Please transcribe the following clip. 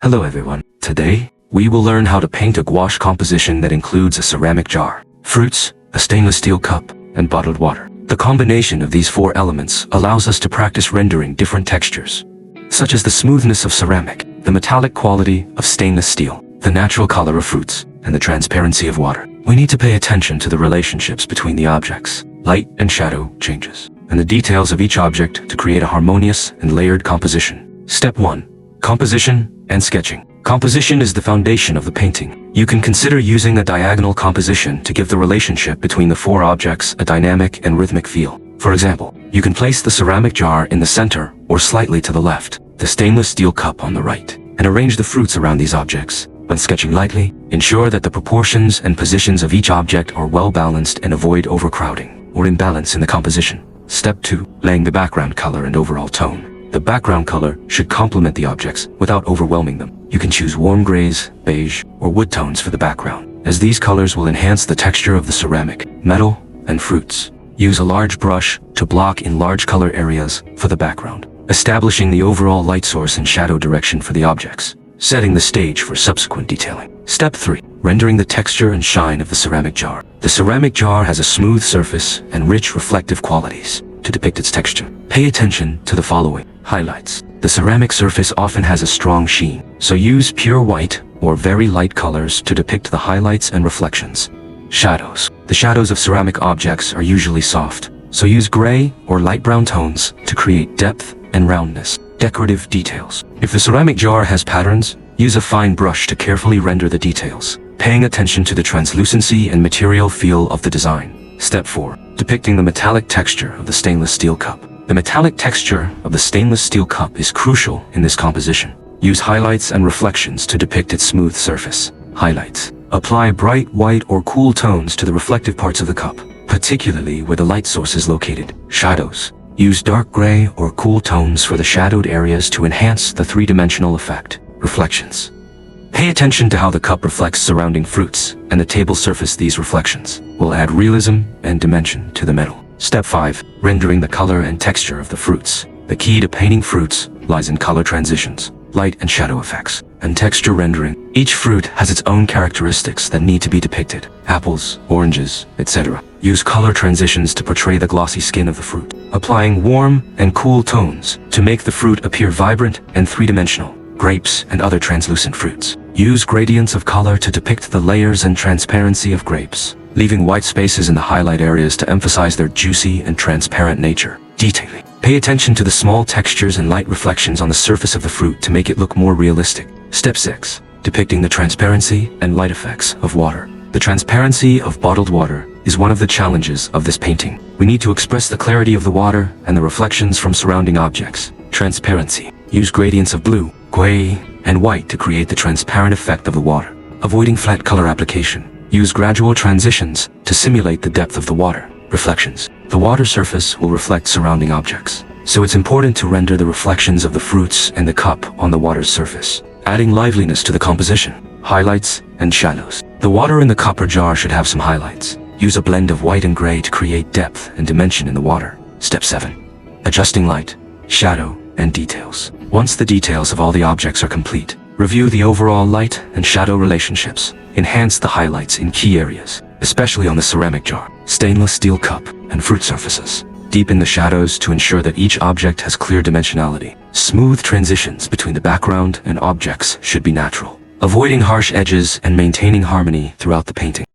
Hello everyone. Today, we will learn how to paint a gouache composition that includes a ceramic jar, fruits, a stainless steel cup, and bottled water. The combination of these four elements allows us to practice rendering different textures, such as the smoothness of ceramic, the metallic quality of stainless steel, the natural color of fruits, and the transparency of water. We need to pay attention to the relationships between the objects, light and shadow changes, and the details of each object to create a harmonious and layered composition. Step 1. Composition and sketching. Composition is the foundation of the painting. You can consider using a diagonal composition to give the relationship between the four objects a dynamic and rhythmic feel. For example, you can place the ceramic jar in the center or slightly to the left, the stainless steel cup on the right, and arrange the fruits around these objects. When sketching lightly, ensure that the proportions and positions of each object are well balanced and avoid overcrowding or imbalance in the composition. Step 2. Laying the background color and overall tone. The background color should complement the objects without overwhelming them. You can choose warm grays, beige, or wood tones for the background, as these colors will enhance the texture of the ceramic, metal, and fruits. Use a large brush to block in large color areas for the background, establishing the overall light source and shadow direction for the objects, setting the stage for subsequent detailing. Step 3. Rendering the texture and shine of the ceramic jar. The ceramic jar has a smooth surface and rich reflective qualities. To depict its texture, pay attention to the following highlights. The ceramic surface often has a strong sheen, so use pure white or very light colors to depict the highlights and reflections. Shadows. The shadows of ceramic objects are usually soft, so use gray or light brown tones to create depth and roundness. Decorative details. If the ceramic jar has patterns, use a fine brush to carefully render the details, paying attention to the translucency and material feel of the design. Step 4. Depicting the metallic texture of the stainless steel cup. The metallic texture of the stainless steel cup is crucial in this composition. Use highlights and reflections to depict its smooth surface. Highlights. Apply bright white or cool tones to the reflective parts of the cup, particularly where the light source is located. Shadows. Use dark gray or cool tones for the shadowed areas to enhance the three-dimensional effect. Reflections. Pay attention to how the cup reflects surrounding fruits, and the table surface these reflections will add realism and dimension to the metal. Step 5. Rendering the color and texture of the fruits. The key to painting fruits lies in color transitions, light and shadow effects, and texture rendering. Each fruit has its own characteristics that need to be depicted. Apples, oranges, etc. Use color transitions to portray the glossy skin of the fruit, applying warm and cool tones to make the fruit appear vibrant and three-dimensional. Grapes and other translucent fruits. Use gradients of color to depict the layers and transparency of grapes, leaving white spaces in the highlight areas to emphasize their juicy and transparent nature. Detailing. Pay attention to the small textures and light reflections on the surface of the fruit to make it look more realistic. Step 6. Depicting the transparency and light effects of water. The transparency of bottled water is one of the challenges of this painting. We need to express the clarity of the water and the reflections from surrounding objects. Transparency. Use gradients of blue, gray, and white to create the transparent effect of the water. Avoiding flat color application. Use gradual transitions to simulate the depth of the water. Reflections. The water surface will reflect surrounding objects, so it's important to render the reflections of the fruits and the cup on the water's surface, adding liveliness to the composition. Highlights and shadows. The water in the cup or jar should have some highlights. Use a blend of white and gray to create depth and dimension in the water. Step 7. Adjusting light, shadow, and details. Once the details of all the objects are complete, review the overall light and shadow relationships. Enhance the highlights in key areas, especially on the ceramic jar, stainless steel cup, and fruit surfaces. Deepen the shadows to ensure that each object has clear dimensionality. Smooth transitions between the background and objects should be natural, avoiding harsh edges and maintaining harmony throughout the painting.